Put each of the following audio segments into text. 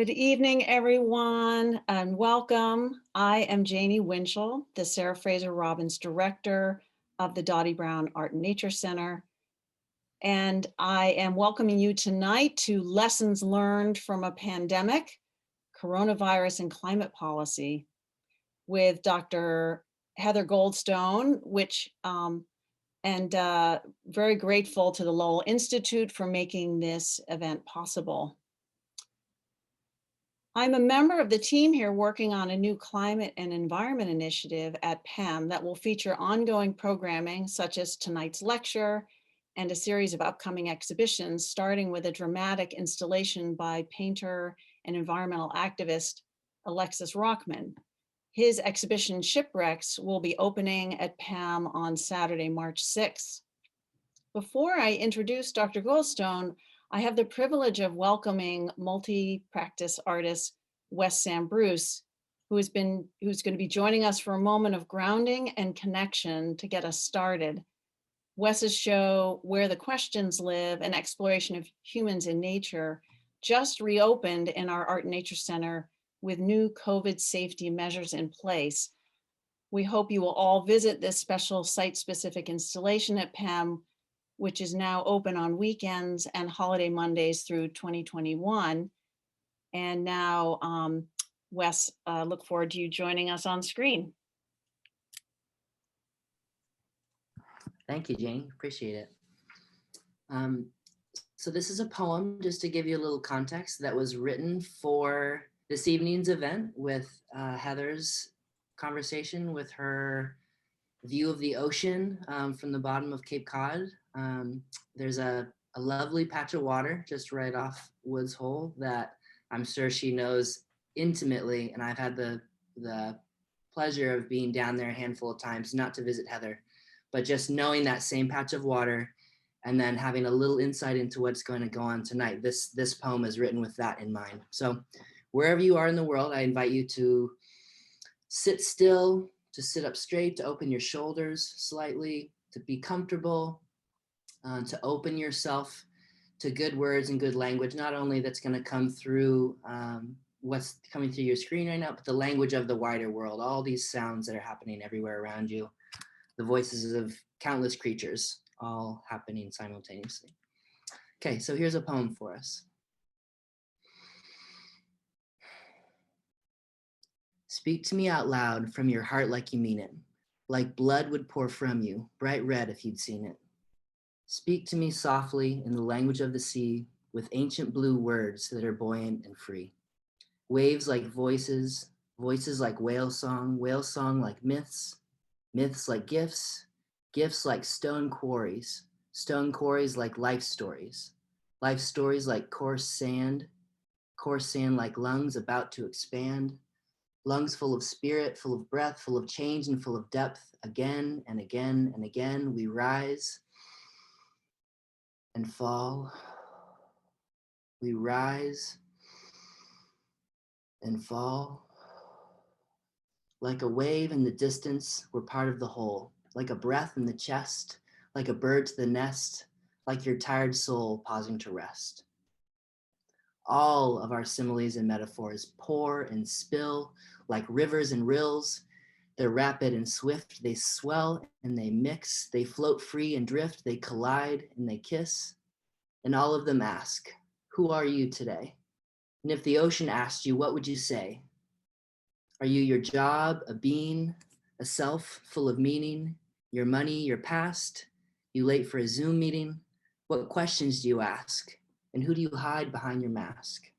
Good evening, everyone, and welcome. I am Janie Winchell, the Sarah Fraser Robbins Director of the Dottie Brown Art and Nature Center. And I am welcoming you tonight to Lessons Learned from a Pandemic, Coronavirus and Climate Policy with Dr. Heather Goldstone, very grateful to the Lowell Institute for making this event possible. I'm a member of the team here working on a new climate and environment initiative at PEM that will feature ongoing programming such as tonight's lecture and a series of upcoming exhibitions, starting with a dramatic installation by painter and environmental activist Alexis Rockman. His exhibition Shipwrecks will be opening at PEM on Saturday, March 6th. Before I introduce Dr. Goldstone, I have the privilege of welcoming multi-practice artist Wes Sam Bruce, who's going to be joining us for a moment of grounding and connection to get us started. Wes's show, Where the Questions Live, an exploration of humans in nature, just reopened in our Art and Nature Center with new COVID safety measures in place. We hope you will all visit this special site-specific installation at PEM, which is now open on weekends and holiday Mondays through 2021. And now, Wes, look forward to you joining us on screen. Thank you, Jane. Appreciate it. So this is a poem, just to give you a little context, that was written for this evening's event with Heather's conversation with her view of the ocean from the bottom of Cape Cod. There's a lovely patch of water just right off Woods Hole that I'm sure she knows intimately, and I've had the pleasure of being down there a handful of times, not to visit Heather, but just knowing that same patch of water and then having a little insight into what's going to go on tonight. This poem is written with that in mind. So wherever you are in the world, I invite you to sit still, to sit up straight, to open your shoulders slightly, to be comfortable, to open yourself to good words and good language, not only that's going to come through what's coming through your screen right now, but the language of the wider world, all these sounds that are happening everywhere around you, the voices of countless creatures, all happening simultaneously. Okay, so here's a poem for us. Speak to me out loud from your heart like you mean it, like blood would pour from you, bright red if you'd seen it. Speak to me softly in the language of the sea, with ancient blue words that are buoyant and free. Waves like voices, voices like whale song like myths, myths like gifts, gifts like stone quarries like life stories like coarse sand like lungs about to expand, lungs full of spirit, full of breath, full of change, and full of depth. Again and again and again, we rise and fall. We rise and fall. Like a wave in the distance, we're part of the whole. Like a breath in the chest, like a bird to the nest, like your tired soul pausing to rest. All of our similes and metaphors pour and spill like rivers and rills. They're rapid and swift, they swell and they mix, they float free and drift, they collide and they kiss. And all of them ask, who are you today? And if the ocean asked you, what would you say? Are you your job, a being, a self full of meaning, your money, your past? You late for a Zoom meeting? What questions do you ask? And who do you hide behind your mask?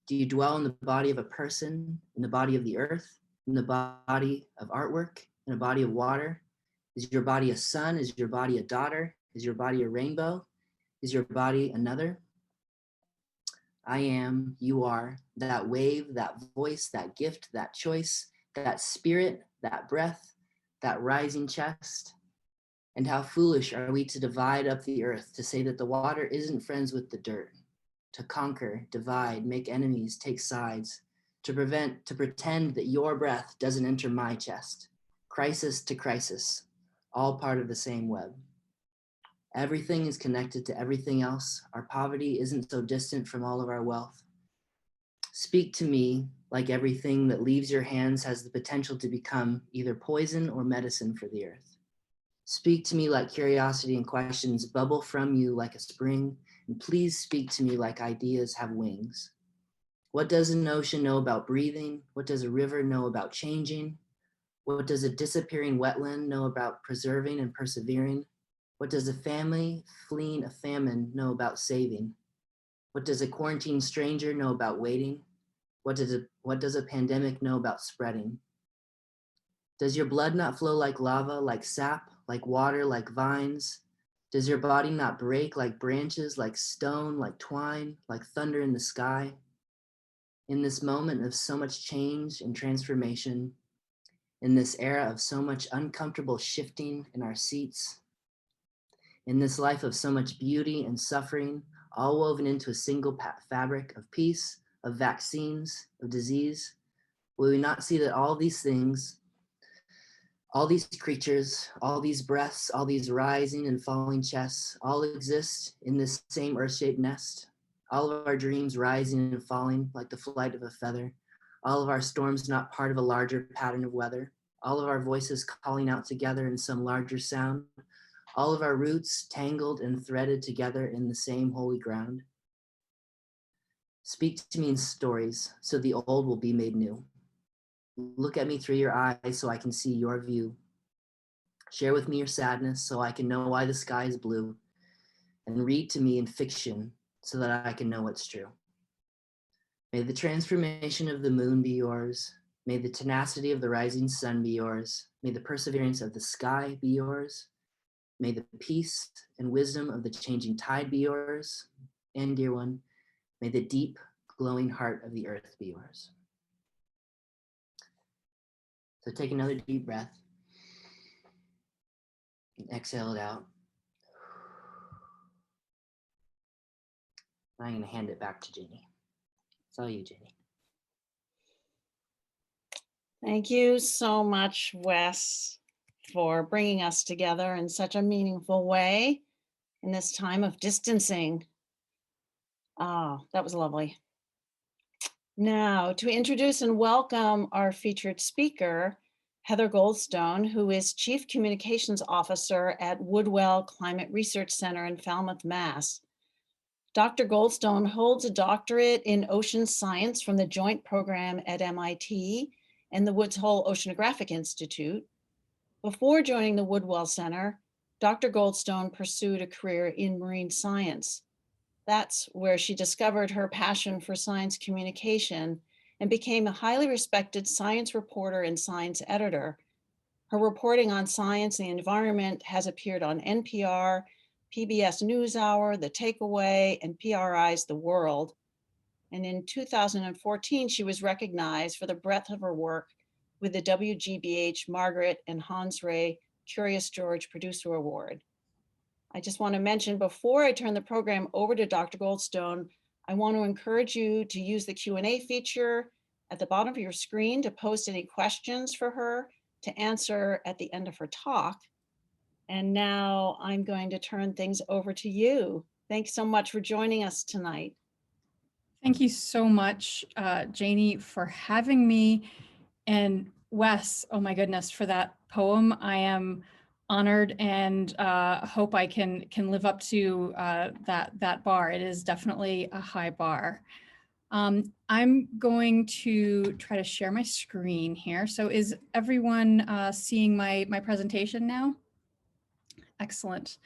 Do you dwell in the body of a person, in the body of the earth, in the body of artwork, in a body of water? Is your body a son? Is your body a daughter? Is your body a rainbow? Is your body another? I am, you are, that wave, that voice, that gift, that choice, that spirit, that breath, that rising chest. And how foolish are we to divide up the earth, to say that the water isn't friends with the dirt, to conquer, divide, make enemies, take sides, to pretend that your breath doesn't enter my chest. Crisis to crisis, all part of the same web. Everything is connected to everything else. Our poverty isn't so distant from all of our wealth. Speak to me like everything that leaves your hands has the potential to become either poison or medicine for the earth. Speak to me like curiosity and questions bubble from you like a spring, and please speak to me like ideas have wings. What does an ocean know about breathing? What does a river know about changing? What does a disappearing wetland know about preserving and persevering? What does a family fleeing a famine know about saving? What does a quarantined stranger know about waiting? What does a pandemic know about spreading? Does your blood not flow like lava, like sap, like water, like vines? Does your body not break like branches, like stone, like twine, like thunder in the sky? In this moment of so much change and transformation, in this era of so much uncomfortable shifting in our seats, in this life of so much beauty and suffering, all woven into a single fabric of peace, of vaccines, of disease, will we not see that all these things, all these creatures, all these breaths, all these rising and falling chests, all exist in this same earth-shaped nest? All of our dreams rising and falling like the flight of a feather, all of our storms not part of a larger pattern of weather, all of our voices calling out together in some larger sound, all of our roots tangled and threaded together in the same holy ground. Speak to me in stories so the old will be made new. Look at me through your eyes so I can see your view. Share with me your sadness so I can know why the sky is blue. And read to me in fiction so that I can know what's true. May the transformation of the moon be yours. May the tenacity of the rising sun be yours. May the perseverance of the sky be yours. May the peace and wisdom of the changing tide be yours. And dear one, may the deep, glowing heart of the earth be yours. So take another deep breath and exhale it out. I'm going to hand it back to Jenny. It's all you, Jenny. Thank you so much, Wes, for bringing us together in such a meaningful way in this time of distancing. Oh, that was lovely. Now, to introduce and welcome our featured speaker, Heather Goldstone, who is Chief Communications Officer at Woodwell Climate Research Center in Falmouth, Mass. Dr. Goldstone holds a doctorate in ocean science from the Joint Program at MIT and the Woods Hole Oceanographic Institute. Before joining the Woodwell Center, Dr. Goldstone pursued a career in marine science. That's where she discovered her passion for science communication and became a highly respected science reporter and science editor. Her reporting on science and the environment has appeared on NPR, PBS NewsHour, The Takeaway, and PRI's The World. And in 2014, she was recognized for the breadth of her work with the WGBH Margaret and Hans Ray Curious George Producer Award. I just want to mention before I turn the program over to Dr. Goldstone, I want to encourage you to use the Q&A feature at the bottom of your screen to post any questions for her to answer at the end of her talk. And now I'm going to turn things over to you. Thanks so much for joining us tonight. Thank you so much, Janie, for having me. And Wes, oh my goodness, for that poem. I am honored and hope I can live up to that bar. It is definitely a high bar. I'm going to try to share my screen here. So is everyone seeing my presentation now? Excellent.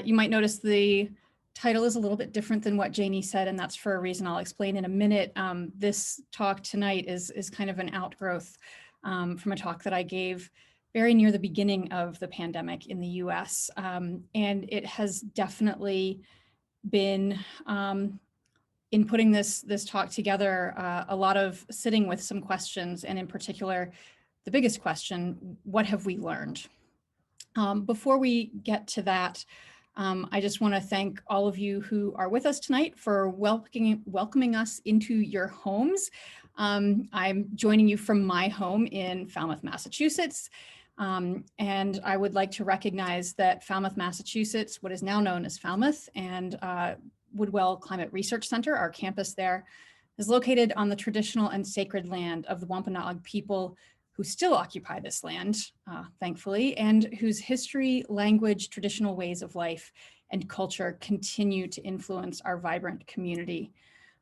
You might notice the title is a little bit different than what Janie said, and that's for a reason I'll explain in a minute. This talk tonight is kind of an outgrowth from a talk that I gave very near the beginning of the pandemic in the US. And it has definitely been, in putting this talk together, a lot of sitting with some questions, and in particular, the biggest question, what have we learned? Before we get to that, I just want to thank all of you who are with us tonight for welcoming us into your homes. I'm joining you from my home in Falmouth, Massachusetts. And I would like to recognize that Falmouth, Massachusetts, what is now known as Falmouth, and Woodwell Climate Research Center, our campus there, is located on the traditional and sacred land of the Wampanoag people who still occupy this land, thankfully, and whose history, language, traditional ways of life, and culture continue to influence our vibrant community.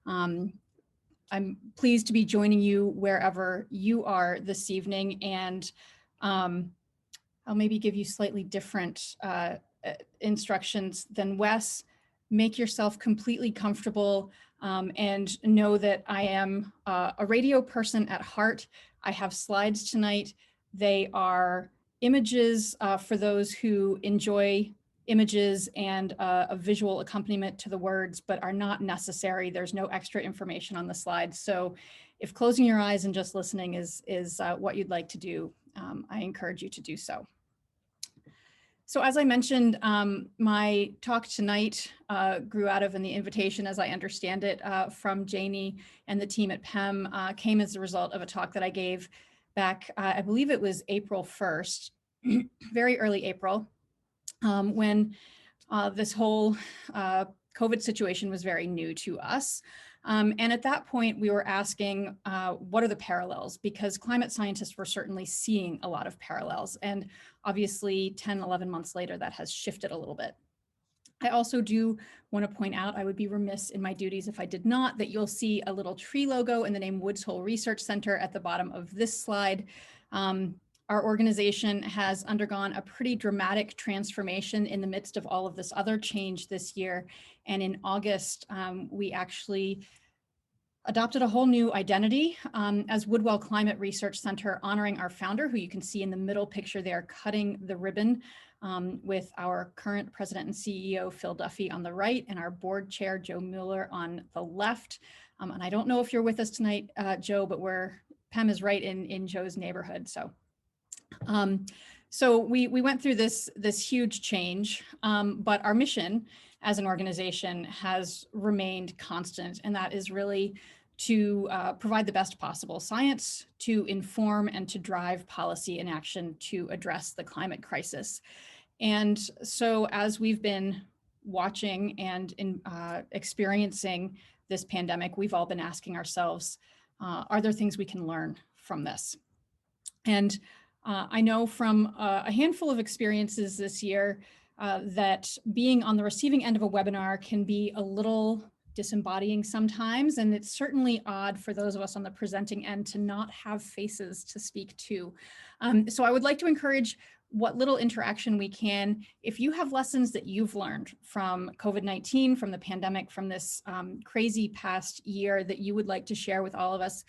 I'm pleased to be joining you wherever you are this evening, and I'll maybe give you slightly different instructions than Wes. Make yourself completely comfortable and know that I am a radio person at heart. I have slides tonight. They are images for those who enjoy images and a visual accompaniment to the words, but are not necessary. There's no extra information on the slides. So if closing your eyes and just listening is what you'd like to do, I encourage you to do so. So as I mentioned, my talk tonight grew out of, and the invitation, as I understand it, from Janie and the team at PEM came as a result of a talk that I gave back, I believe it was April 1st, very early April, when this whole COVID situation was very new to us. And at that point, we were asking, what are the parallels? Because climate scientists were certainly seeing a lot of parallels. And obviously 10, 11 months later, that has shifted a little bit. I also do want to point out, I would be remiss in my duties if I did not, that you'll see a little tree logo and the name Woods Hole Research Center at the bottom of this slide. Our organization has undergone a pretty dramatic transformation in the midst of all of this other change this year. And in August, we actually adopted a whole new identity as Woodwell Climate Research Center, honoring our founder, who you can see in the middle picture there, cutting the ribbon, with our current president and CEO, Phil Duffy, on the right, and our board chair, Joe Mueller, on the left. And I don't know if you're with us tonight, Joe, but PEM is right in Joe's neighborhood. So we went through this huge change, but our mission as an organization has remained constant, and that is really to provide the best possible science to inform and to drive policy and action to address the climate crisis. And so as we've been watching and experiencing this pandemic, we've all been asking ourselves, are there things we can learn from this? And I know from a handful of experiences this year that being on the receiving end of a webinar can be a little disembodying sometimes, and it's certainly odd for those of us on the presenting end to not have faces to speak to. So I would like to encourage what little interaction we can. If you have lessons that you've learned from COVID-19, from the pandemic, from this crazy past year that you would like to share with all of us,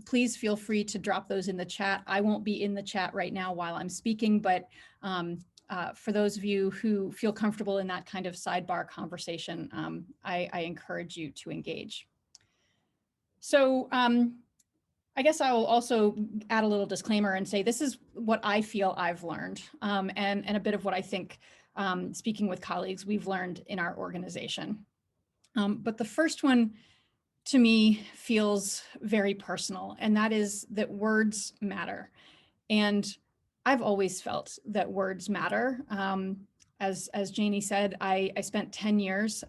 please feel free to drop those in the chat. I won't be in the chat right now while I'm speaking, but for those of you who feel comfortable in that kind of sidebar conversation, I encourage you to engage. So I guess I will also add a little disclaimer and say this is what I feel I've learned, and a bit of what I think, speaking with colleagues, we've learned in our organization. But the first one to me feels very personal, and that is that words matter. And I've always felt that words matter. As Janie said, I spent 10 years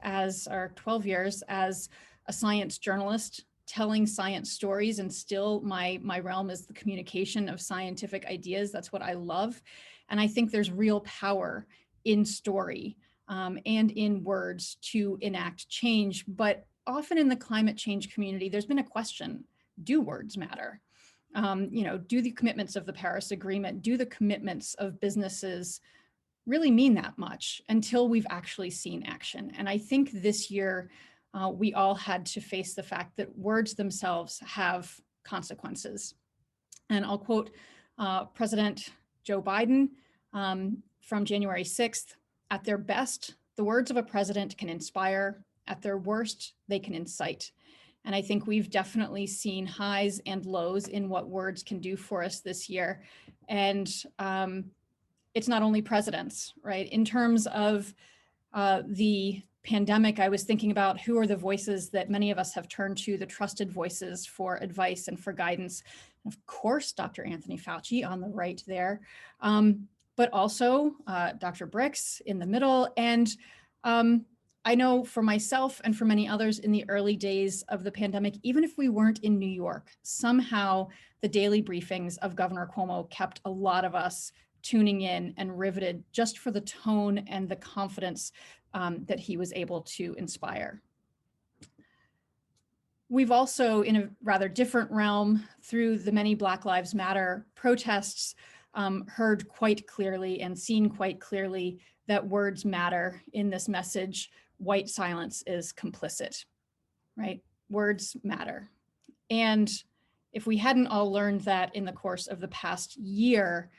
or 12 years as a science journalist, telling science stories, and still my realm is the communication of scientific ideas. That's what I love. And I think there's real power in story and in words to enact change. But often in the climate change community, there's been a question: do words matter? Do the commitments of the Paris Agreement, do the commitments of businesses really mean that much until we've actually seen action? And I think this year we all had to face the fact that words themselves have consequences. And I'll quote President Joe Biden from January 6th, "At their best, the words of a president can inspire. At their worst, they can incite." And I think we've definitely seen highs and lows in what words can do for us this year. And it's not only presidents, right? In terms of the pandemic, I was thinking about who are the voices that many of us have turned to, the trusted voices for advice and for guidance. And of course, Dr. Anthony Fauci on the right there, but also Dr. Bricks in the middle, and I know for myself and for many others in the early days of the pandemic, even if we weren't in New York, somehow the daily briefings of Governor Cuomo kept a lot of us tuning in and riveted just for the tone and the confidence that he was able to inspire. We've also, in a rather different realm, through the many Black Lives Matter protests, heard quite clearly and seen quite clearly that words matter in this message. White silence is complicit, right? Words matter. And if we hadn't all learned that in the course of the past year,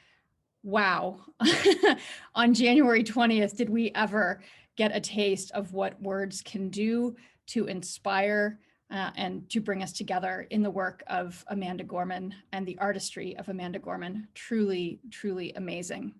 wow, on January 20th, did we ever get a taste of what words can do to inspire and to bring us together in the work of Amanda Gorman and the artistry of Amanda Gorman. Truly, truly amazing.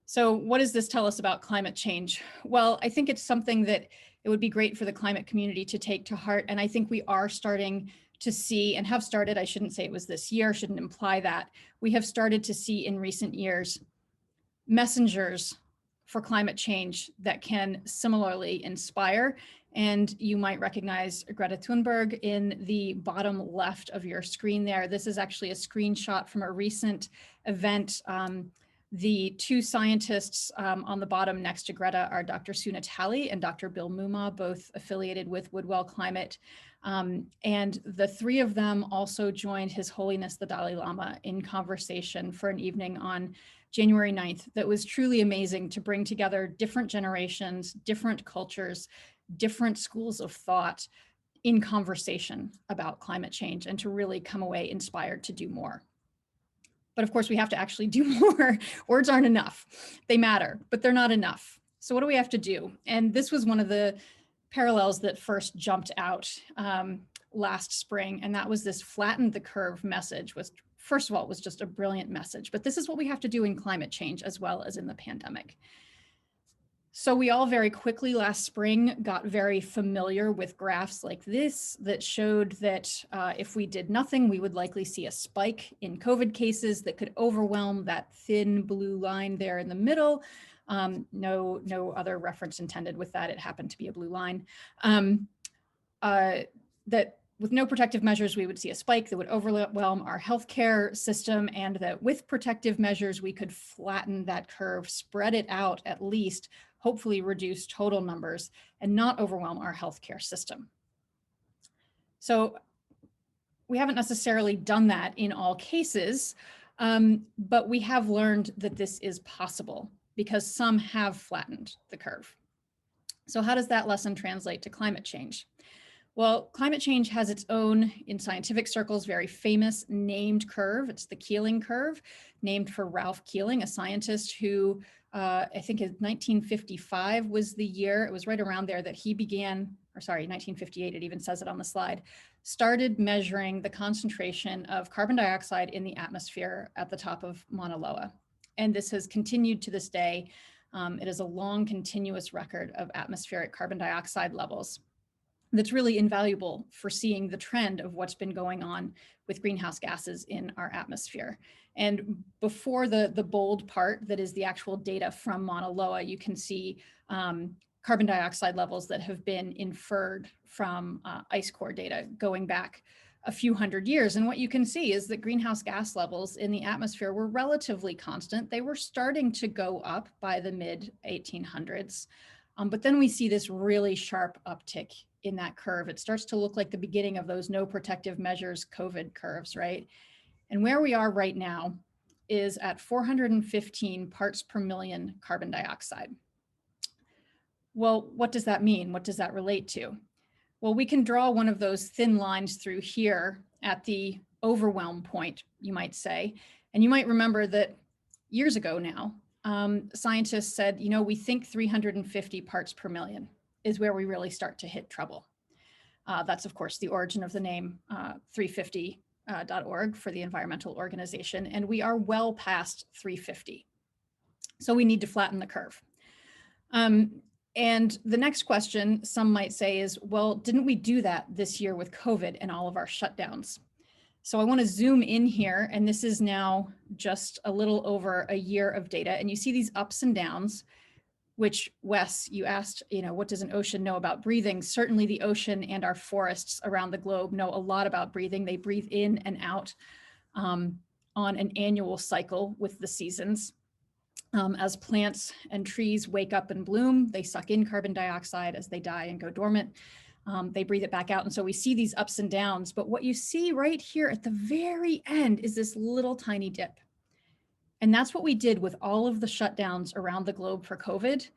So what does this tell us about climate change? Well, I think it's something that it would be great for the climate community to take to heart. And I think we are starting to see, and have started, I shouldn't say it was this year, shouldn't imply that, we have started to see in recent years messengers for climate change that can similarly inspire. And you might recognize Greta Thunberg in the bottom left of your screen there. This is actually a screenshot from a recent event. The two scientists on the bottom next to Greta are Dr. Suna Talley and Dr. Bill Muma, both affiliated with Woodwell Climate. And the three of them also joined His Holiness the Dalai Lama in conversation for an evening on January 9th that was truly amazing, to bring together different generations, different cultures, different schools of thought in conversation about climate change, and to really come away inspired to do more. But of course, we have to actually do more. Words aren't enough. They matter, but they're not enough. So what do we have to do? And this was one of the parallels that first jumped out last spring, and that was this flatten the curve message. Was, first of all, it was just a brilliant message, but this is what we have to do in climate change as well as in the pandemic. So we all very quickly last spring got very familiar with graphs like this that showed that if we did nothing, we would likely see a spike in COVID cases that could overwhelm that thin blue line there in the middle. No other reference intended with that. It happened to be a blue line. That with no protective measures, we would see a spike that would overwhelm our healthcare system, and that with protective measures, we could flatten that curve, spread it out at least, hopefully reduce total numbers, and not overwhelm our healthcare system. So we haven't necessarily done that in all cases, but we have learned that this is possible because some have flattened the curve. So how does that lesson translate to climate change? Well, climate change has its own, in scientific circles, very famous named curve. It's the Keeling curve, named for Ralph Keeling, a scientist who I think in 1955 was the year, it was right around there that he began, or sorry, 1958, it even says it on the slide, started measuring the concentration of carbon dioxide in the atmosphere at the top of Mauna Loa. And this has continued to this day. It is a long, continuous record of atmospheric carbon dioxide levels that's really invaluable for seeing the trend of what's been going on with greenhouse gases in our atmosphere. And before the bold part that is the actual data from Mauna Loa, you can see carbon dioxide levels that have been inferred from ice core data going back a few hundred years. And what you can see is that greenhouse gas levels in the atmosphere were relatively constant. They were starting to go up by the mid 1800s. But then we see this really sharp uptick in that curve. It starts to look like the beginning of those no protective measures COVID curves, right? And where we are right now is at 415 parts per million carbon dioxide. Well, what does that mean? What does that relate to? Well, we can draw one of those thin lines through here at the overwhelm point, you might say. And you might remember that years ago now, scientists said, you know, we think 350 parts per million is where we really start to hit trouble. That's, of course, the origin of the name 350.org for the environmental organization. And we are well past 350. So we need to flatten the curve. And the next question, some might say, is, well, didn't we do that this year with COVID and all of our shutdowns? So I want to zoom in here, and this is now just a little over a year of data, and you see these ups and downs. which, Wes, you asked, what does an ocean know about breathing? Certainly the ocean and our forests around the globe know a lot about breathing. They breathe in and out on an annual cycle with the seasons. As plants and trees wake up and bloom, they suck in carbon dioxide. As they die and go dormant, they breathe it back out. And so we see these ups and downs. But what you see right here at the very end is this little tiny dip. And that's what we did with all of the shutdowns around the globe for COVID.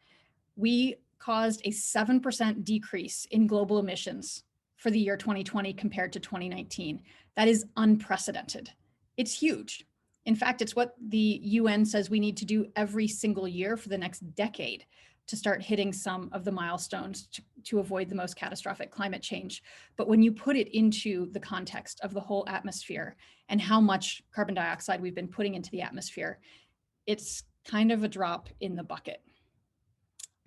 We caused a 7% decrease in global emissions for the year 2020 compared to 2019. That is unprecedented. It's huge. In fact, it's what the UN says we need to do every single year for the next decade to start hitting some of the milestones to avoid the most catastrophic climate change. But when you put it into the context of the whole atmosphere and how much carbon dioxide we've been putting into the atmosphere, it's kind of a drop in the bucket.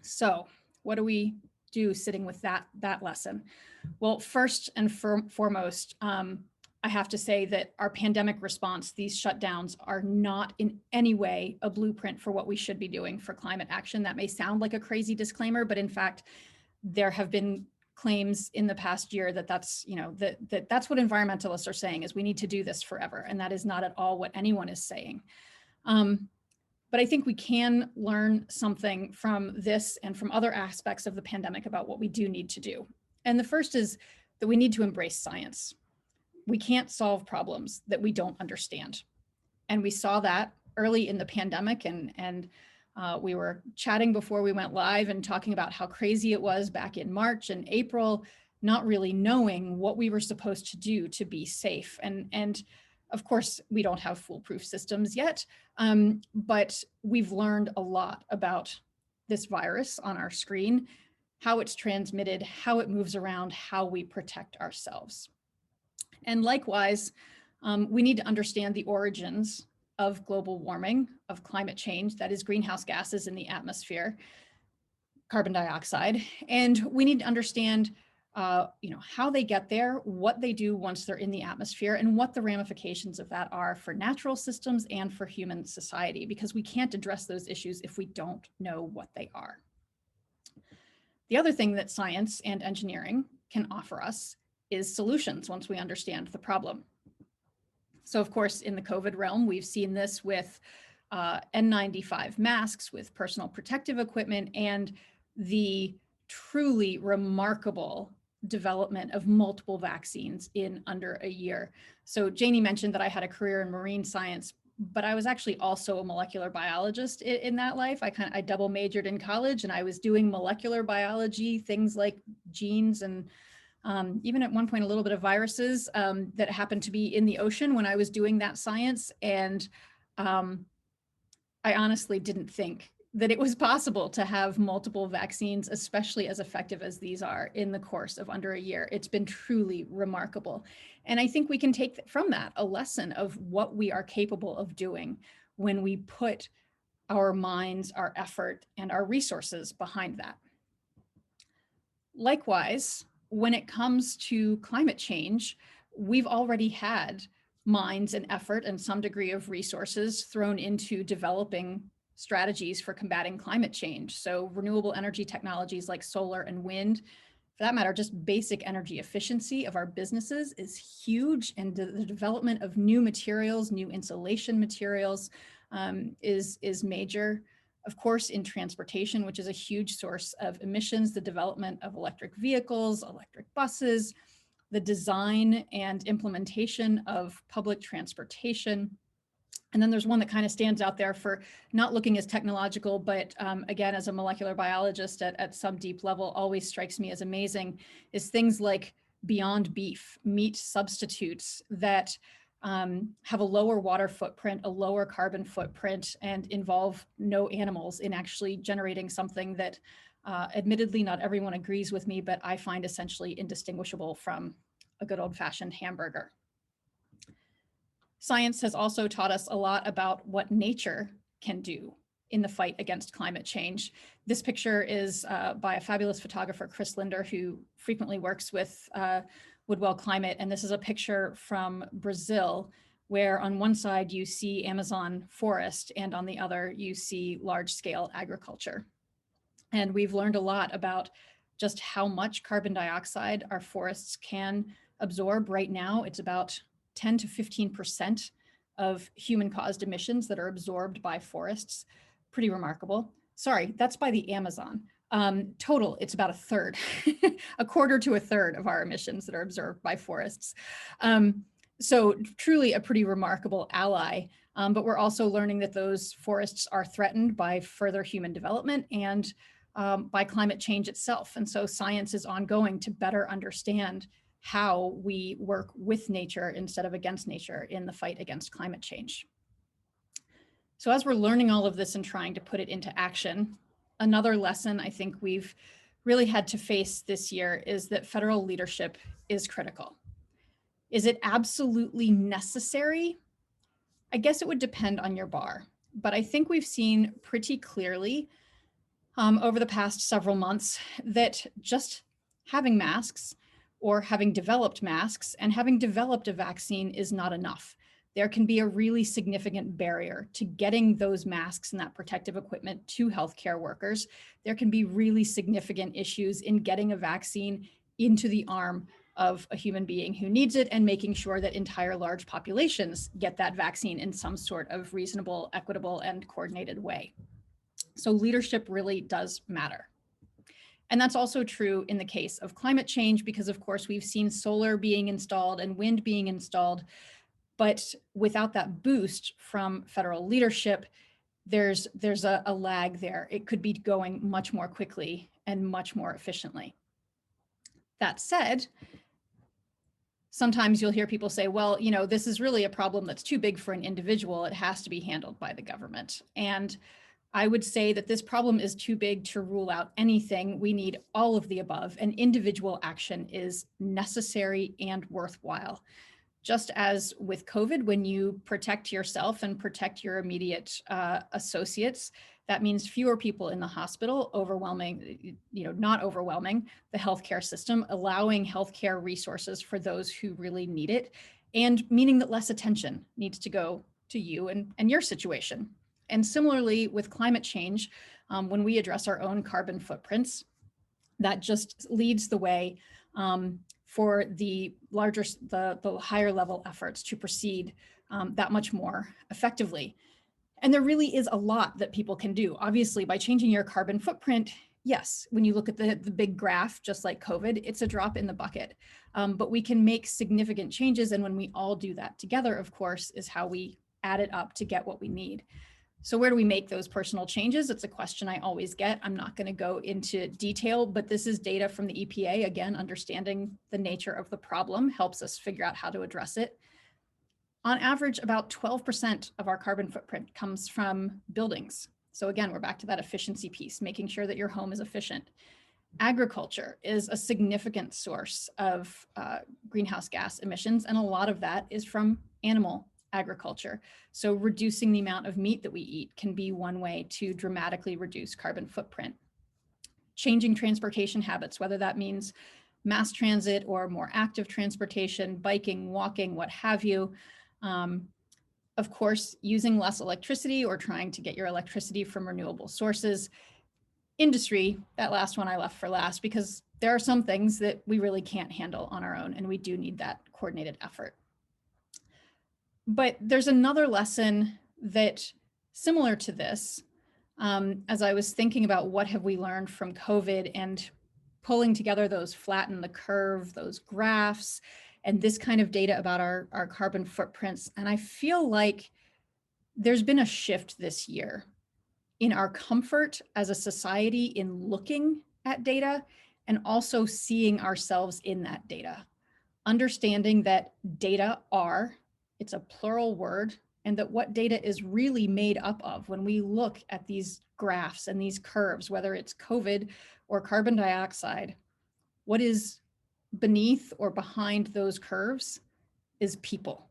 So what do we do sitting with that lesson? Well, first and foremost, I have to say that our pandemic response, these shutdowns, are not in any way a blueprint for what we should be doing for climate action. That may sound like a crazy disclaimer, but in fact, there have been claims in the past year that that's what environmentalists are saying, is we need to do this forever. And that is not at all what anyone is saying. But I think we can learn something from this and from other aspects of the pandemic about what we do need to do. And the first is that we need to embrace science. We can't solve problems that we don't understand. And we saw that early in the pandemic, and we were chatting before we went live and talking about how crazy it was back in March and April, not really knowing what we were supposed to do to be safe. And of course, we don't have foolproof systems yet, but we've learned a lot about this virus on our screen, how it's transmitted, how it moves around, how we protect ourselves. And likewise, we need to understand the origins of global warming, of climate change, that is greenhouse gases in the atmosphere, carbon dioxide. And we need to understand how they get there, what they do once they're in the atmosphere, and what the ramifications of that are for natural systems and for human society, because we can't address those issues if we don't know what they are. The other thing that science and engineering can offer us is solutions once we understand the problem. So of course, in the COVID realm, we've seen this with N95 masks, with personal protective equipment, and the truly remarkable development of multiple vaccines in under a year. So Janie mentioned that I had a career in marine science, but I was actually also a molecular biologist in that life. I double majored in college, and I was doing molecular biology, things like genes and even at one point a little bit of viruses that happened to be in the ocean when I was doing that science. And I honestly didn't think that it was possible to have multiple vaccines, especially as effective as these are, in the course of under a year. It's been truly remarkable. And I think we can take from that a lesson of what we are capable of doing when we put our minds, our effort, and our resources behind that. Likewise, when it comes to climate change, we've already had minds and effort and some degree of resources thrown into developing strategies for combating climate change. So renewable energy technologies like solar and wind, for that matter, just basic energy efficiency of our businesses is huge. And the development of new materials, new insulation materials is major. Of course, in transportation, which is a huge source of emissions, the development of electric vehicles, electric buses, the design and implementation of public transportation. And then there's one that kind of stands out there for not looking as technological, but again, as a molecular biologist at some deep level, always strikes me as amazing, is things like Beyond Beef, meat substitutes that have a lower water footprint, a lower carbon footprint, and involve no animals in actually generating something that admittedly not everyone agrees with me, but I find essentially indistinguishable from a good old-fashioned hamburger. Science has also taught us a lot about what nature can do in the fight against climate change. This picture is by a fabulous photographer, Chris Linder, who frequently works with Woodwell Climate. And this is a picture from Brazil, where on one side you see Amazon forest, and on the other you see large-scale agriculture. And we've learned a lot about just how much carbon dioxide our forests can absorb. Right now, it's about 10 to 15% of human-caused emissions that are absorbed by forests. Pretty remarkable. Sorry, that's by the Amazon. Total, it's about a third, a quarter to a third of our emissions that are absorbed by forests. So truly a pretty remarkable ally. But we're also learning that those forests are threatened by further human development and by climate change itself. And so science is ongoing to better understand how we work with nature instead of against nature in the fight against climate change. So as we're learning all of this and trying to put it into action, another lesson I think we've really had to face this year is that federal leadership is critical. Is it absolutely necessary? I guess it would depend on your bar, but I think we've seen pretty clearly over the past several months that just having masks or having developed masks and having developed a vaccine is not enough. There can be a really significant barrier to getting those masks and that protective equipment to healthcare workers. There can be really significant issues in getting a vaccine into the arm of a human being who needs it and making sure that entire large populations get that vaccine in some sort of reasonable, equitable, and coordinated way. So leadership really does matter. And that's also true in the case of climate change, because of course we've seen solar being installed and wind being installed, but without that boost from federal leadership, there's a lag there. It could be going much more quickly and much more efficiently. That said, sometimes you'll hear people say, well, you know, this is really a problem that's too big for an individual. It has to be handled by the government. And I would say that this problem is too big to rule out anything. We need all of the above, and individual action is necessary and worthwhile. Just as with COVID, when you protect yourself and protect your immediate associates, that means fewer people in the hospital, not overwhelming the healthcare system, allowing healthcare resources for those who really need it, and meaning that less attention needs to go to you and your situation. And similarly with climate change, when we address our own carbon footprints, that just leads the way for the higher level efforts to proceed that much more effectively. And there really is a lot that people can do. Obviously, by changing your carbon footprint, yes, when you look at the big graph, just like COVID, it's a drop in the bucket. But we can make significant changes. And when we all do that together, of course, is how we add it up to get what we need. So where do we make those personal changes? It's a question I always get. I'm not going to go into detail, but this is data from the EPA. Again, understanding the nature of the problem helps us figure out how to address it. On average, about 12% of our carbon footprint comes from buildings. So again, we're back to that efficiency piece, making sure that your home is efficient. Agriculture is a significant source of greenhouse gas emissions, and a lot of that is from animal agriculture. So reducing the amount of meat that we eat can be one way to dramatically reduce carbon footprint. Changing transportation habits, whether that means mass transit or more active transportation, biking, walking, what have you. Of course, using less electricity or trying to get your electricity from renewable sources. Industry, that last one I left for last, because there are some things that we really can't handle on our own, and we do need that coordinated effort. But there's another lesson that, similar to this, as I was thinking about what have we learned from COVID and pulling together those flatten the curve, those graphs, and this kind of data about our carbon footprints. And I feel like there's been a shift this year in our comfort as a society in looking at data and also seeing ourselves in that data. Understanding that data are, it's a plural word, and that what data is really made up of when we look at these graphs and these curves, whether it's COVID or carbon dioxide, what is beneath or behind those curves is people.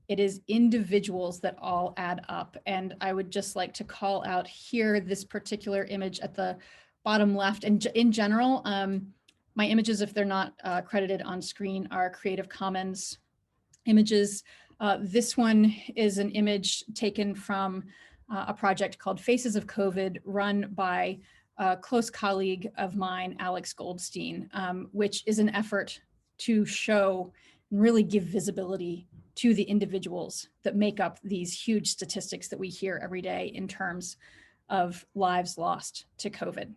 It is individuals that all add up. And I would just like to call out here this particular image at the bottom left. And in general, my images, if they're not credited on screen, are Creative Commons images. This one is an image taken from a project called Faces of COVID, run by a close colleague of mine, Alex Goldstein, which is an effort to show and really give visibility to the individuals that make up these huge statistics that we hear every day in terms of lives lost to COVID.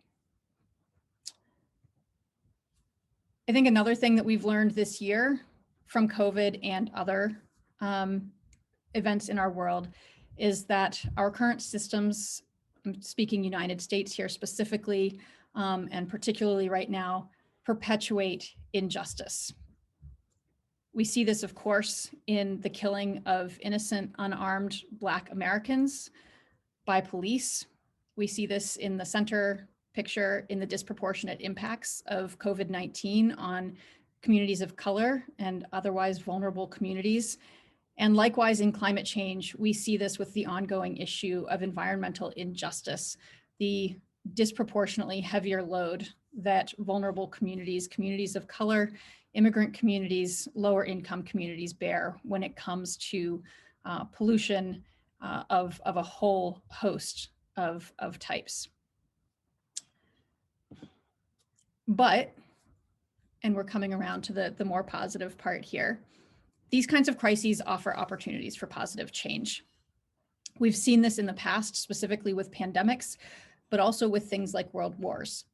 I think another thing that we've learned this year from COVID and other events in our world is that our current systems, I'm speaking United States here specifically, and particularly right now, perpetuate injustice. We see this, of course, in the killing of innocent, unarmed Black Americans by police. We see this in the center picture in the disproportionate impacts of COVID-19 on communities of color and otherwise vulnerable communities. And likewise in climate change, we see this with the ongoing issue of environmental injustice, the disproportionately heavier load that vulnerable communities, communities of color, immigrant communities, lower income communities bear when it comes to pollution of a whole host of types. But, and we're coming around to the more positive part here, these kinds of crises offer opportunities for positive change. We've seen this in the past, specifically with pandemics, but also with things like world wars.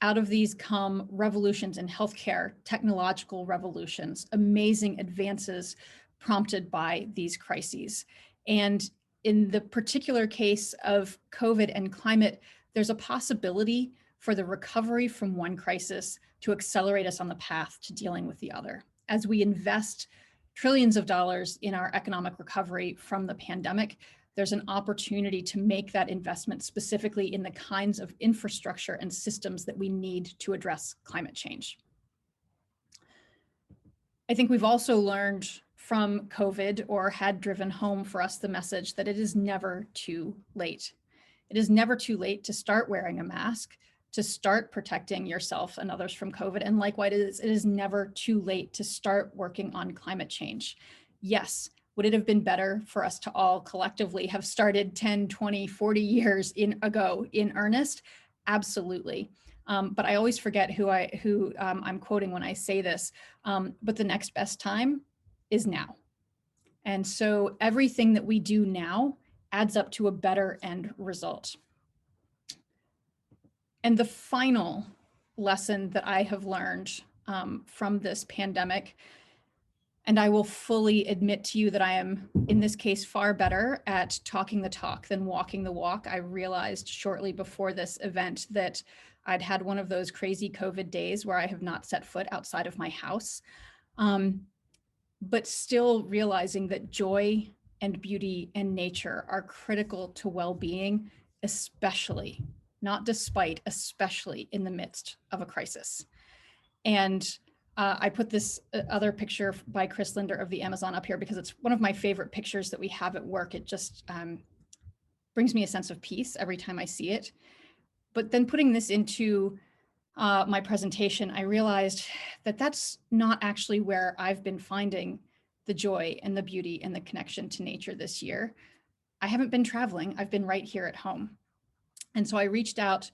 Out of these come revolutions in healthcare, technological revolutions, amazing advances prompted by these crises. And in the particular case of COVID and climate, there's a possibility for the recovery from one crisis to accelerate us on the path to dealing with the other. As we invest trillions of dollars in our economic recovery from the pandemic, there's an opportunity to make that investment specifically in the kinds of infrastructure and systems that we need to address climate change. I think we've also learned from COVID, or had driven home for us the message that it is never too late. It is never too late to start wearing a mask, to start protecting yourself and others from COVID. And likewise, it is never too late to start working on climate change. Yes, would it have been better for us to all collectively have started 10, 20, 40 years ago in earnest? Absolutely. But I always forget who I'm quoting when I say this, but the next best time is now. And so everything that we do now adds up to a better end result. And the final lesson that I have learned from this pandemic, and I will fully admit to you that I am, in this case, far better at talking the talk than walking the walk. I realized shortly before this event that I'd had one of those crazy COVID days where I have not set foot outside of my house. But still realizing that joy and beauty and nature are critical to well-being, especially, not despite, especially in the midst of a crisis. And I put this other picture by Chris Linder of the Amazon up here because it's one of my favorite pictures that we have at work. It just brings me a sense of peace every time I see it. But then putting this into my presentation, I realized that that's not actually where I've been finding the joy and the beauty and the connection to nature this year. I haven't been traveling. I've been right here at home. And so I reached out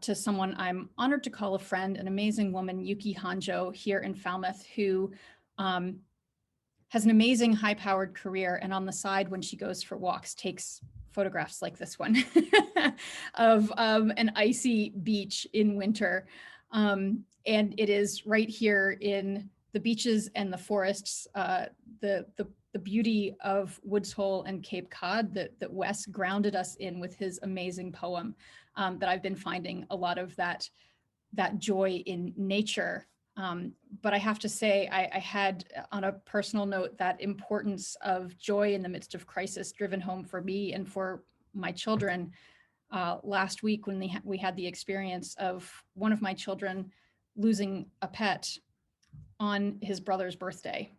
to someone I'm honored to call a friend, an amazing woman, Yuki Hanjo, here in Falmouth, who has an amazing high-powered career, and on the side when she goes for walks takes photographs like this one of an icy beach in winter. And it is right here in the beaches and the forests, the beauty of Woods Hole and Cape Cod that Wes grounded us in with his amazing poem, that I've been finding a lot of that joy in nature. But I have to say, I had, on a personal note, that importance of joy in the midst of crisis driven home for me and for my children last week when we had the experience of one of my children losing a pet on his brother's birthday,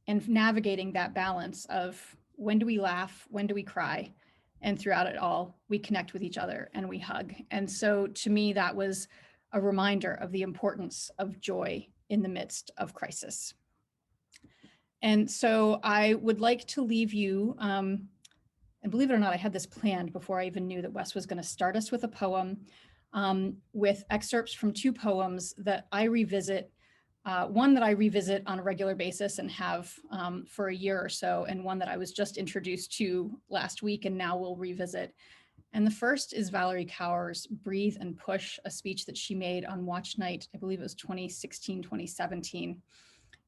and navigating that balance of when do we laugh, when do we cry, and throughout it all, we connect with each other and we hug. And so to me, that was a reminder of the importance of joy in the midst of crisis. And so I would like to leave you, and believe it or not, I had this planned before I even knew that Wes was going to start us with a poem. with excerpts from two poems that I revisit. One that I revisit on a regular basis and have for a year or so, and one that I was just introduced to last week and now will revisit. And the first is Valerie Kaur's Breathe and Push, a speech that she made on Watch Night, I believe it was 2016, 2017.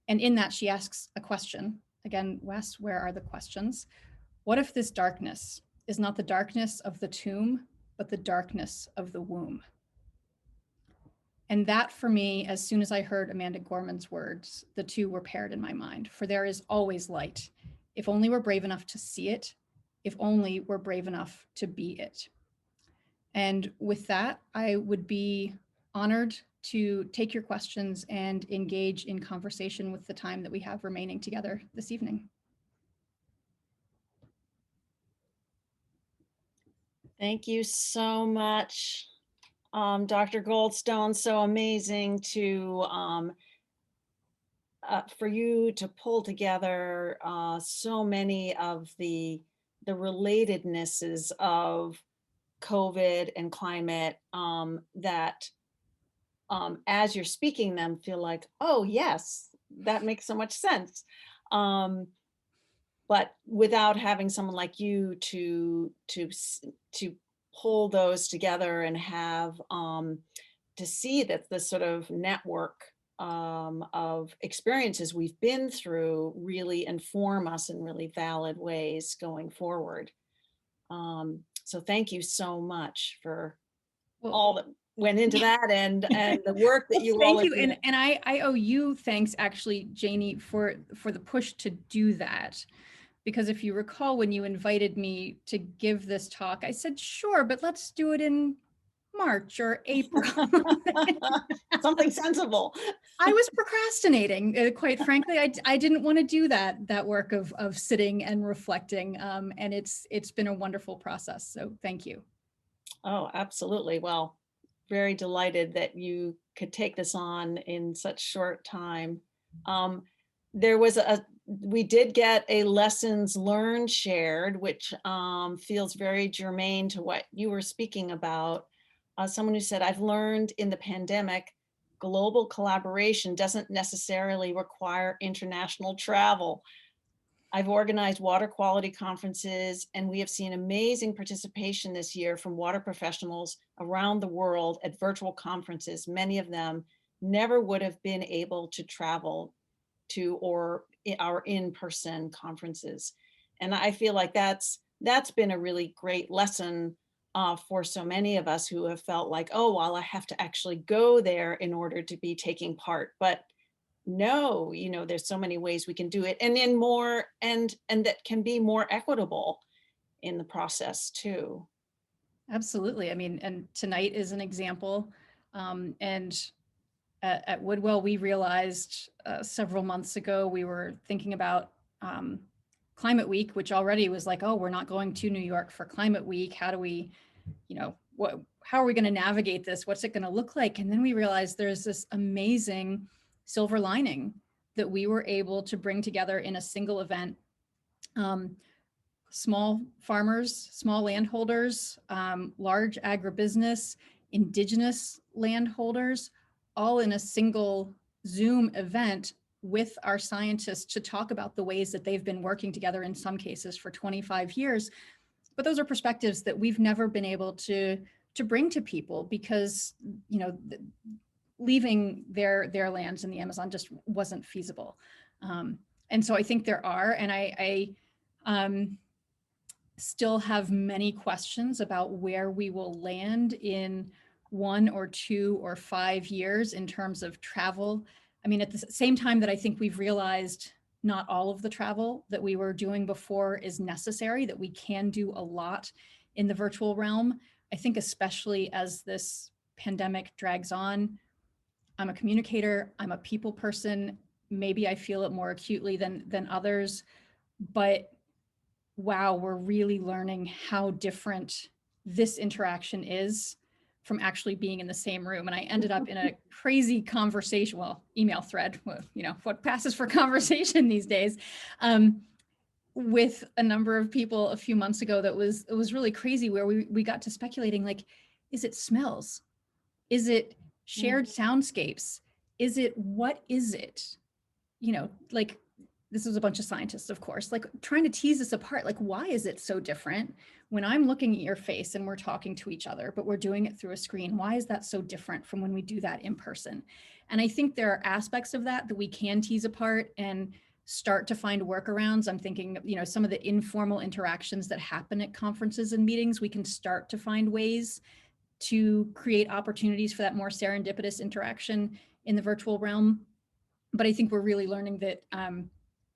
And in that, she asks a question. Again, Wes, where are the questions? What if this darkness is not the darkness of the tomb, but the darkness of the womb? And that for me, as soon as I heard Amanda Gorman's words, the two were paired in my mind. For there is always light, if only we're brave enough to see it, if only we're brave enough to be it. And with that, I would be honored to take your questions and engage in conversation with the time that we have remaining together this evening. Thank you so much, Dr. Goldstone. So amazing to for you to pull together so many of the relatednesses of COVID and climate that as you're speaking them feel like, oh yes, that makes so much sense. But without having someone like you to pull those together and have to see that the sort of network of experiences we've been through really inform us in really valid ways going forward. So thank you so much for all that went into that and the work that you all thank you. did. And I owe you thanks actually, Janie, for the push to do that. Because if you recall, when you invited me to give this talk, I said, sure, but let's do it in March or April. Something sensible. I was procrastinating, quite frankly. I didn't want to do that work of sitting and reflecting. And it's been a wonderful process. So thank you. Oh, absolutely. Well, very delighted that you could take this on in such short time. There was we did get a lessons learned shared, which feels very germane to what you were speaking about. Someone who said, I've learned in the pandemic, global collaboration doesn't necessarily require international travel. I've organized water quality conferences, and we have seen amazing participation this year from water professionals around the world at virtual conferences. Many of them never would have been able to travel to or our in-person conferences. And I feel like that's been a really great lesson for so many of us who have felt like, oh, well, I have to actually go there in order to be taking part. But no, there's so many ways we can do it, and in more and that can be more equitable in the process too. Absolutely. I mean, and tonight is an example. And at Woodwell, we realized several months ago, we were thinking about Climate Week, which already was like, oh, we're not going to New York for Climate Week. How do we, how are we going to navigate this? What's it going to look like? And then we realized there's this amazing silver lining that we were able to bring together in a single event. Small farmers, small landholders, large agribusiness, indigenous landholders, all in a single Zoom event with our scientists to talk about the ways that they've been working together, in some cases for 25 years. But those are perspectives that we've never been able to bring to people because, leaving their lands in the Amazon just wasn't feasible. And so I think there are, and I still have many questions about where we will land in 1 or 2 or 5 years in terms of travel. I mean, at the same time that I think we've realized not all of the travel that we were doing before is necessary, that we can do a lot in the virtual realm. I think especially as this pandemic drags on, I'm a communicator, I'm a people person, maybe I feel it more acutely than others, but wow, we're really learning how different this interaction is from actually being in the same room. And I ended up in a crazy conversation, email thread, what passes for conversation these days, with a number of people a few months ago it was really crazy, where we got to speculating, like, is it smells? Is it shared soundscapes? Is it, what is it? You know, like, this was a bunch of scientists, of course, like trying to tease this apart. Like, why is it so different when I'm looking at your face and we're talking to each other, but we're doing it through a screen? Why is that so different from when we do that in person? And I think there are aspects of that that we can tease apart and start to find workarounds. I'm thinking, you know, some of the informal interactions that happen at conferences and meetings, we can start to find ways to create opportunities for that more serendipitous interaction in the virtual realm. But I think we're really learning that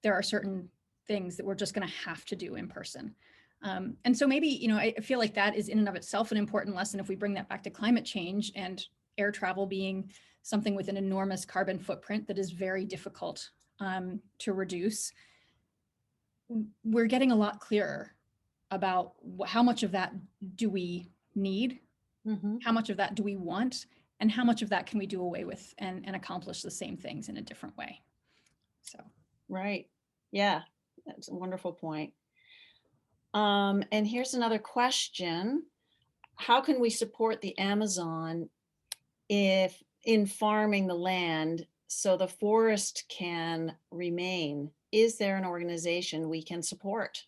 there are certain things that we're just going to have to do in person. And so maybe, you know, I feel like that is in and of itself an important lesson if we bring that back to climate change and air travel being something with an enormous carbon footprint that is very difficult to reduce. We're getting a lot clearer about how much of that do we need, how much of that do we want, and how much of that can we do away with and accomplish the same things in a different way. So, Right. Yeah, that's a wonderful point. And here's another question. How can we support the Amazon if in farming the land so the forest can remain? Is there an organization we can support?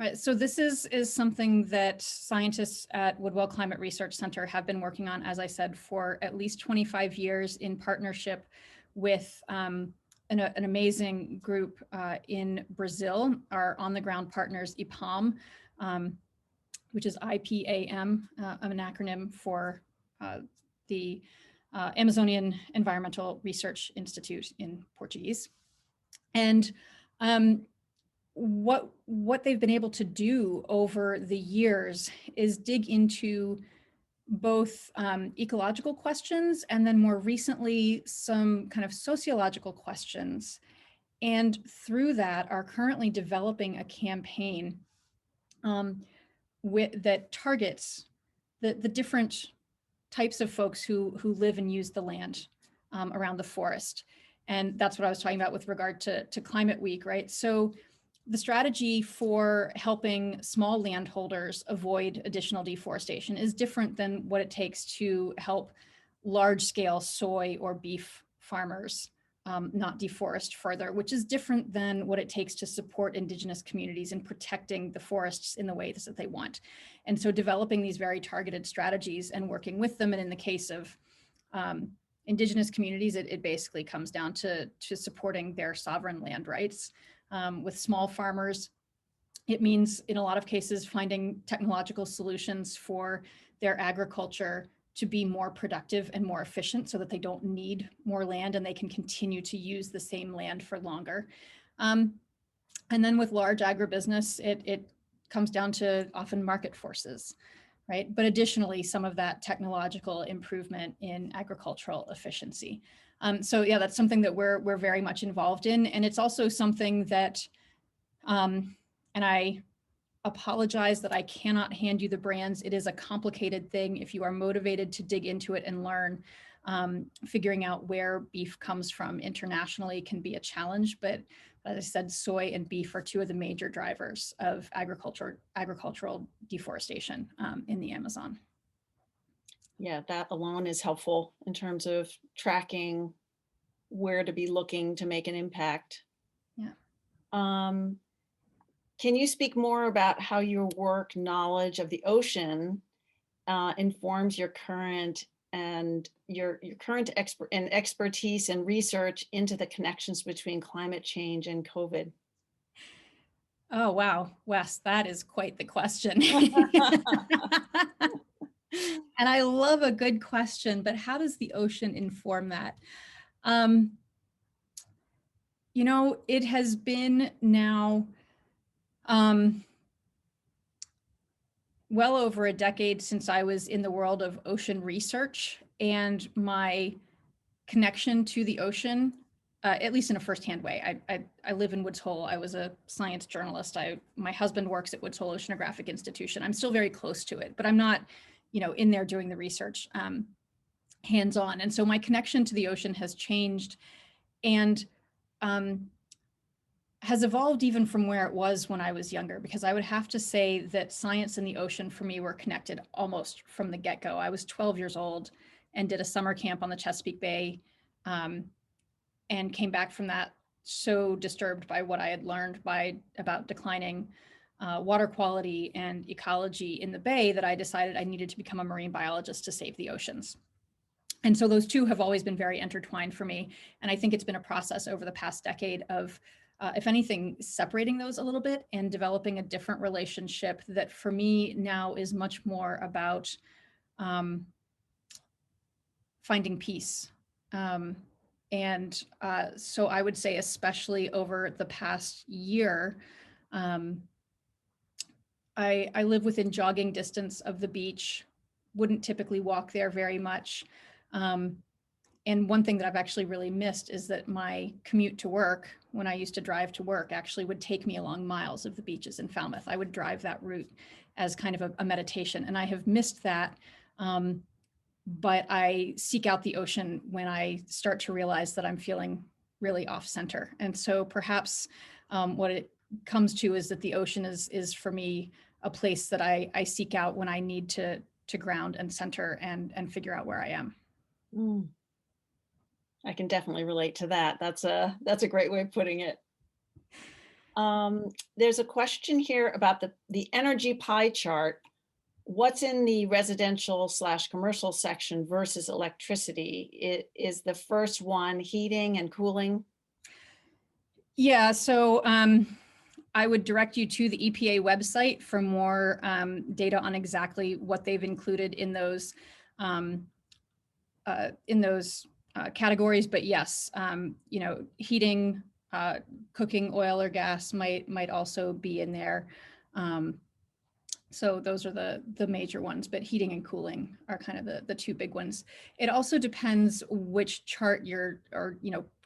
right. So this is something that scientists at Woodwell Climate Research Center have been working on, as I said, for at least 25 years in partnership with an amazing group in Brazil, our on-the-ground partners, IPAM, which is IPAM, an acronym for the Amazonian Environmental Research Institute in Portuguese. And what they've been able to do over the years is dig into both ecological questions and then more recently some kind of sociological questions. And through that are currently developing a campaign that targets the different types of folks who live and use the land around the forest. And that's what I was talking about with regard to Climate Week, right? So the strategy for helping small landholders avoid additional deforestation is different than what it takes to help large-scale soy or beef farmers not deforest further, which is different than what it takes to support Indigenous communities in protecting the forests in the ways that they want. And so developing these very targeted strategies and working with them, and in the case of Indigenous communities, it basically comes down to supporting their sovereign land rights. With small farmers, it means in a lot of cases finding technological solutions for their agriculture to be more productive and more efficient so that they don't need more land and they can continue to use the same land for longer. And then with large agribusiness, it comes down to often market forces, right? But additionally, some of that technological improvement in agricultural efficiency. So yeah, that's something that we're very much involved in. And it's also something that, and I apologize that I cannot hand you the brands. It is a complicated thing. If you are motivated to dig into it and learn, figuring out where beef comes from internationally can be a challenge. But as I said, soy and beef are two of the major drivers of agricultural deforestation in the Amazon. Yeah, that alone is helpful in terms of tracking where to be looking to make an impact. Yeah. Can you speak more about how your work knowledge of the ocean informs your current expertise and research into the connections between climate change and COVID? Oh, wow, Wes, that is quite the question. And I love a good question, but how does the ocean inform that? You know, it has been now well over a decade since I was in the world of ocean research, and my connection to the ocean, at least in a firsthand way. I live in Woods Hole. I was a science journalist. My husband works at Woods Hole Oceanographic Institution. I'm still very close to it, but I'm not, you know, in there doing the research hands-on. And so my connection to the ocean has changed, and has evolved even from where it was when I was younger, because I would have to say that science and the ocean for me were connected almost from the get-go. I was 12 years old and did a summer camp on the Chesapeake Bay, and came back from that so disturbed by what I had learned about declining water quality and ecology in the bay that I decided I needed to become a marine biologist to save the oceans. And so those two have always been very intertwined for me. And I think it's been a process over the past decade of, if anything, separating those a little bit and developing a different relationship that for me now is much more about finding peace. So I would say, especially over the past year, I live within jogging distance of the beach, wouldn't typically walk there very much. And one thing that I've actually really missed is that my commute to work, when I used to drive to work, actually would take me along miles of the beaches in Falmouth. I would drive that route as kind of a meditation, and I have missed that. But I seek out the ocean when I start to realize that I'm feeling really off center. And so perhaps what it comes to is that the ocean is for me a place that I seek out when I need to ground and center and figure out where I am. Mm. I can definitely relate to that. That's a great way of putting it. There's a question here about the energy pie chart. What's in the residential/commercial section versus electricity? Is the first one heating and cooling? Yeah, so I would direct you to the EPA website for more data on exactly what they've included in those categories. But yes, heating, cooking, oil or gas might also be in there. So those are the major ones, but heating and cooling are kind of the two big ones. It also depends which chart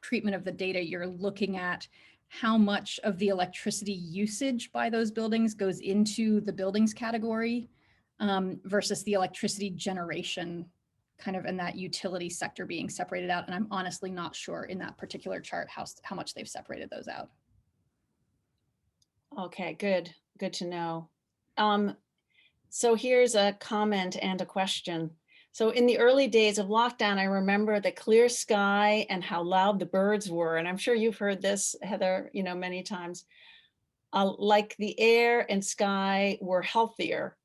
treatment of the data you're looking at, how much of the electricity usage by those buildings goes into the buildings category versus the electricity generation kind of in that utility sector being separated out. And I'm honestly not sure in that particular chart how much they've separated those out. Okay, good to know. So here's a comment and a question. So in the early days of lockdown, I remember the clear sky and how loud the birds were. And I'm sure you've heard this, Heather, many times. Like the air and sky were healthier.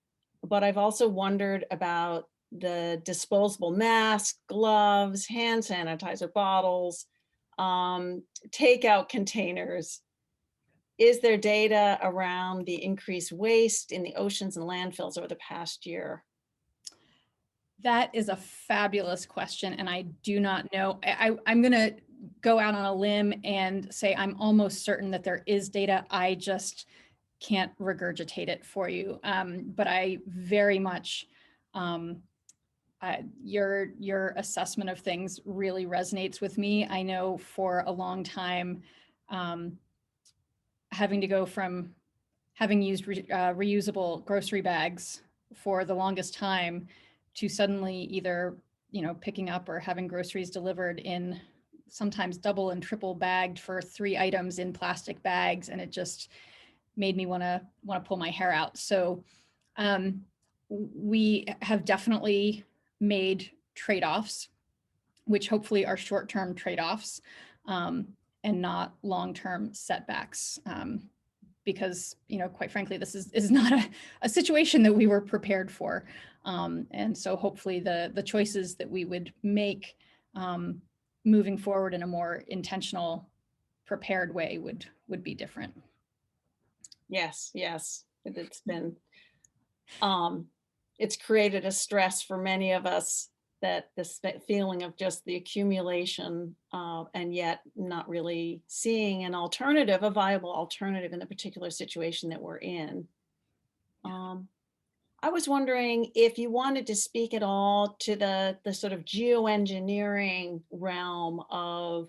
But I've also wondered about the disposable masks, gloves, hand sanitizer bottles, takeout containers. Is there data around the increased waste in the oceans and landfills over the past year? That is a fabulous question, and I do not know. I'm going to go out on a limb and say I'm almost certain that there is data. I just can't regurgitate it for you. But I very much, your assessment of things really resonates with me. I know for a long time, having to go from having used reusable grocery bags for the longest time to suddenly either picking up or having groceries delivered in sometimes double and triple bagged for 3 items in plastic bags, and it just made me want to pull my hair out. So we have definitely made trade-offs, which hopefully are short-term trade-offs and not long-term setbacks. Because, quite frankly, this is not a situation that we were prepared for. And so hopefully the choices that we would make moving forward in a more intentional, prepared way would be different. Yes. It's been, it's created a stress for many of us, that this feeling of just the accumulation and yet not really seeing an alternative, a viable alternative in the particular situation that we're in. I was wondering if you wanted to speak at all to the sort of geoengineering realm of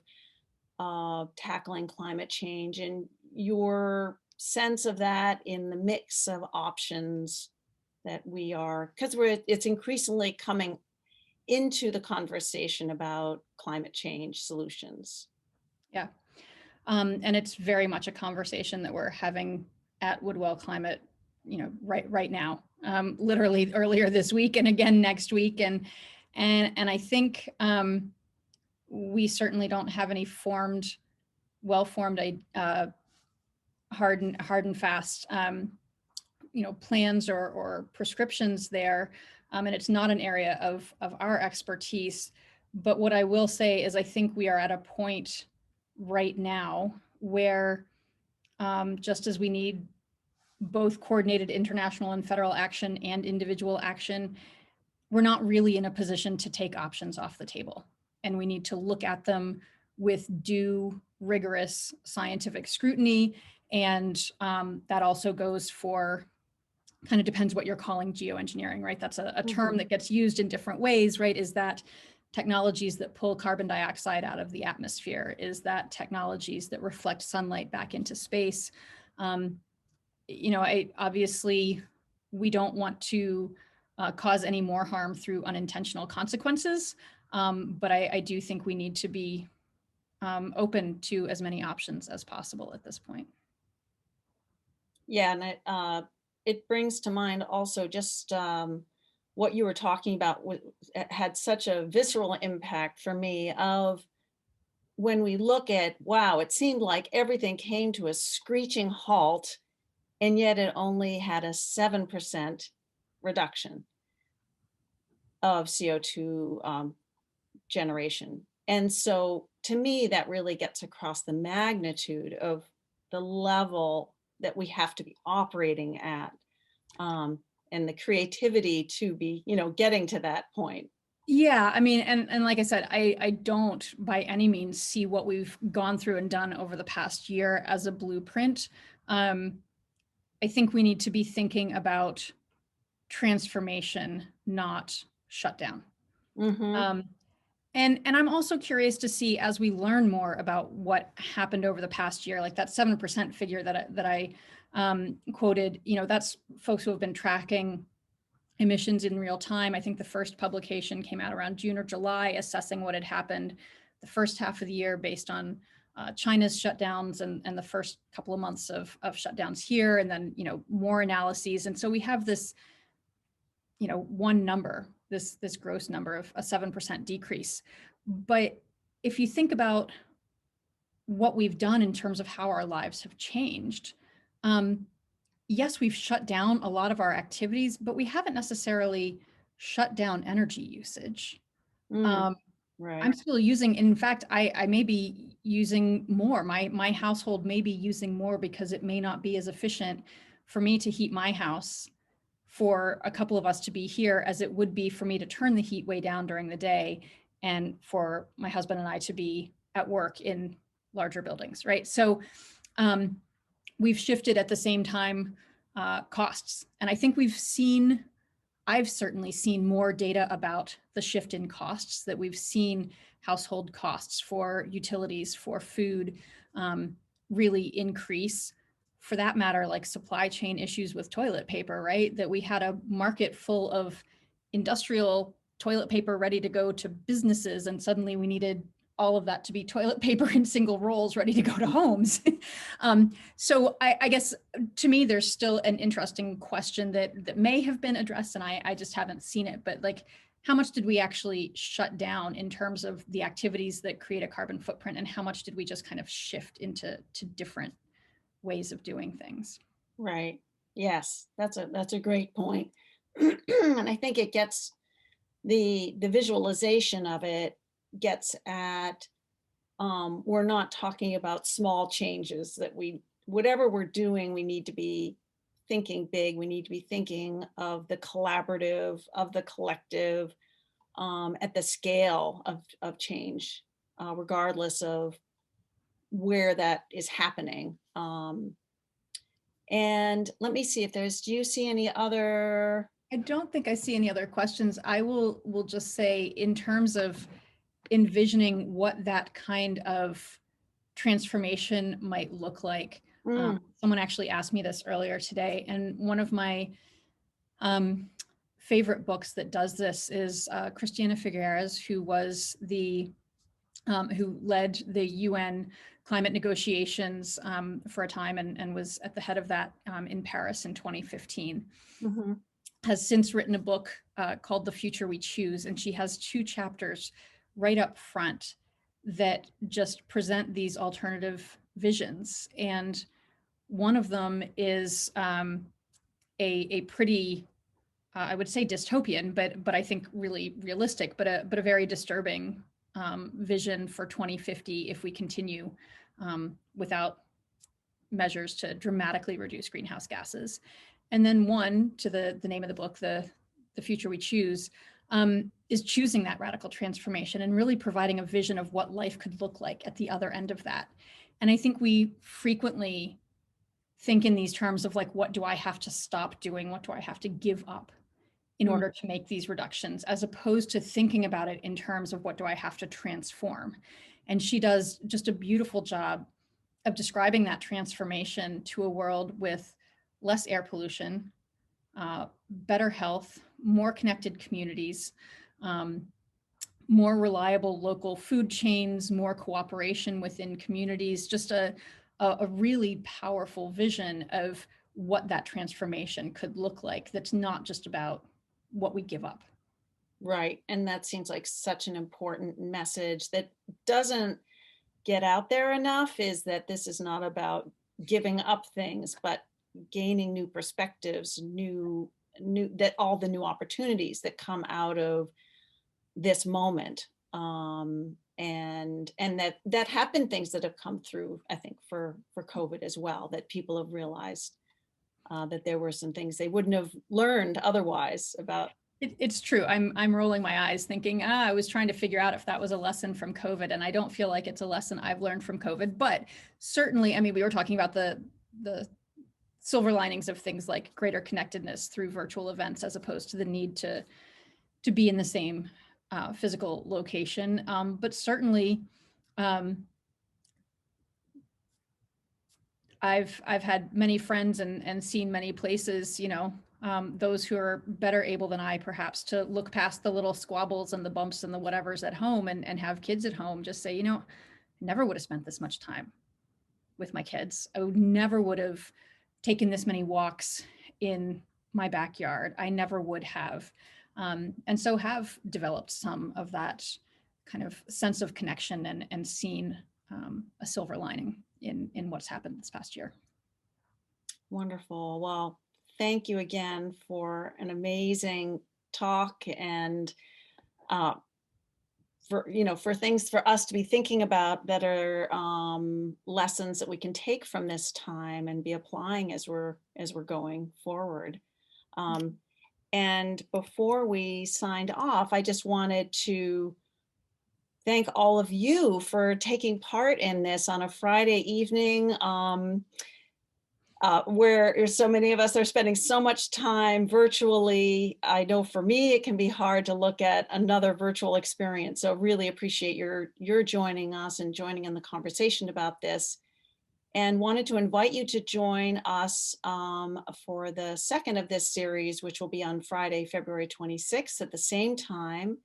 tackling climate change and your sense of that in the mix of options that we are, because it's increasingly coming into the conversation about climate change solutions. Yeah. And it's very much a conversation that we're having at Woodwell Climate, right now, literally earlier this week and again next week. And I think we certainly don't have any well-formed, hard and fast, plans or prescriptions there. And it's not an area of our expertise. But what I will say is I think we are at a point right now where just as we need both coordinated international and federal action and individual action, we're not really in a position to take options off the table. And we need to look at them with due rigorous scientific scrutiny. And that also goes for, kind of depends what you're calling geoengineering, right? That's a term that gets used in different ways, right? Is that technologies that pull carbon dioxide out of the atmosphere? Is that technologies that reflect sunlight back into space? Obviously, we don't want to cause any more harm through unintentional consequences, but I do think we need to be open to as many options as possible at this point. Yeah, and it brings to mind also just what you were talking about had such a visceral impact for me of when we look at, wow, it seemed like everything came to a screeching halt, and yet it only had a 7% reduction of CO2 generation. And so to me, that really gets across the magnitude of the level that we have to be operating at, and the creativity to be, getting to that point. Yeah, I mean, and like I said, I don't by any means see what we've gone through and done over the past year as a blueprint. I think we need to be thinking about transformation, not shutdown. Mm-hmm. And I'm also curious to see, as we learn more about what happened over the past year, like that 7% figure that I quoted, that's folks who have been tracking emissions in real time. I think the first publication came out around June or July, assessing what had happened the first half of the year based on China's shutdowns and the first couple of months of shutdowns here, and then more analyses. And so we have this one number, this gross number of a 7% decrease. But if you think about what we've done in terms of how our lives have changed, yes, we've shut down a lot of our activities, but we haven't necessarily shut down energy usage. Right. I'm still using, in fact, I may be using more. My household may be using more because it may not be as efficient for me to heat my house for a couple of us to be here as it would be for me to turn the heat way down during the day and for my husband and I to be at work in larger buildings, right? So we've shifted at the same time costs. And I think I've certainly seen more data about the shift in costs, that we've seen household costs for utilities, for food really increase. For that matter, like supply chain issues with toilet paper, right? That we had a market full of industrial toilet paper ready to go to businesses, and suddenly we needed all of that to be toilet paper in single rolls ready to go to homes. So I guess to me, there's still an interesting question that may have been addressed, and I just haven't seen it. But like, how much did we actually shut down in terms of the activities that create a carbon footprint, and how much did we just kind of shift into different ways of doing things? Right. Yes, that's a great point. And I think it gets the visualization of it gets at we're not talking about small changes, that whatever we're doing, we need to be thinking big. We need to be thinking of the collaborative, of the collective, at the scale of change, regardless of where that is happening. And let me see if do you see any other? I don't think I see any other questions. I will just say, in terms of envisioning what that kind of transformation might look like. Someone actually asked me this earlier today, and one of my favorite books that does this is Christiana Figueres, who was who led the UN climate negotiations for a time and was at the head of that in Paris in 2015. Mhm. Has since written a book called The Future We Choose. And she has 2 chapters right up front that just present these alternative visions. And one of them is a pretty, I would say dystopian, but I think really realistic, but a very disturbing vision for 2050 if we continue without measures to dramatically reduce greenhouse gases. And then one, to the name of the book, the Future We Choose, is choosing that radical transformation and really providing a vision of what life could look like at the other end of that. And I think we frequently think in these terms of like, what do I have to stop doing? What do I have to give up in Mm. order to make these reductions, as opposed to thinking about it in terms of what do I have to transform? And she does just a beautiful job of describing that transformation to a world with less air pollution, better health, more connected communities, more reliable local food chains, more cooperation within communities, just a really powerful vision of what that transformation could look like that's not just about what we give up. Right. And that seems like such an important message that doesn't get out there enough, is that this is not about giving up things, but gaining new perspectives, that all the new opportunities that come out of this moment. And that have been things that have come through, I think, for COVID as well, that people have realized that there were some things they wouldn't have learned otherwise about. It's true. I'm rolling my eyes thinking, I was trying to figure out if that was a lesson from COVID, and I don't feel like it's a lesson I've learned from COVID. But certainly, I mean, we were talking about the silver linings of things like greater connectedness through virtual events, as opposed to the need to be in the same physical location. But certainly, I've had many friends and seen many places, those who are better able than I perhaps to look past the little squabbles and the bumps and the whatevers at home and have kids at home just say, I never would have spent this much time with my kids. I never would have taken this many walks in my backyard. I never would have. And so have developed some of that kind of sense of connection and seen a silver lining in what's happened this past year. Wonderful. Well, thank you again for an amazing talk, and for things for us to be thinking about that are lessons that we can take from this time and be applying as we're going forward. And before we signed off, I just wanted to thank all of you for taking part in this on a Friday evening, where so many of us are spending so much time virtually. I know for me, it can be hard to look at another virtual experience. So really appreciate your joining us and joining in the conversation about this. And wanted to invite you to join us for the second of this series, which will be on Friday, February 26th at the same time,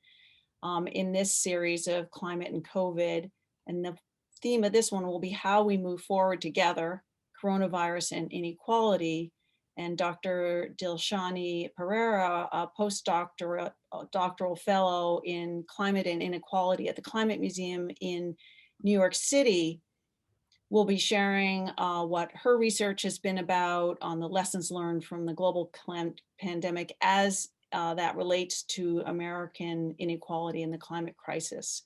in this series of climate and COVID. And the theme of this one will be how we move forward together, coronavirus and inequality. And Dr. Dilshani Pereira, a doctoral fellow in climate and inequality at the Climate Museum in New York City, will be sharing what her research has been about on the lessons learned from the global pandemic as that relates to American inequality and the climate crisis.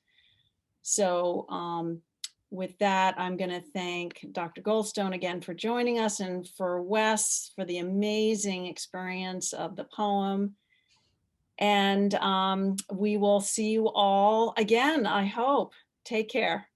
So with that, I'm going to thank Dr. Goldstone again for joining us, and for Wes for the amazing experience of the poem. And we will see you all again, I hope. Take care.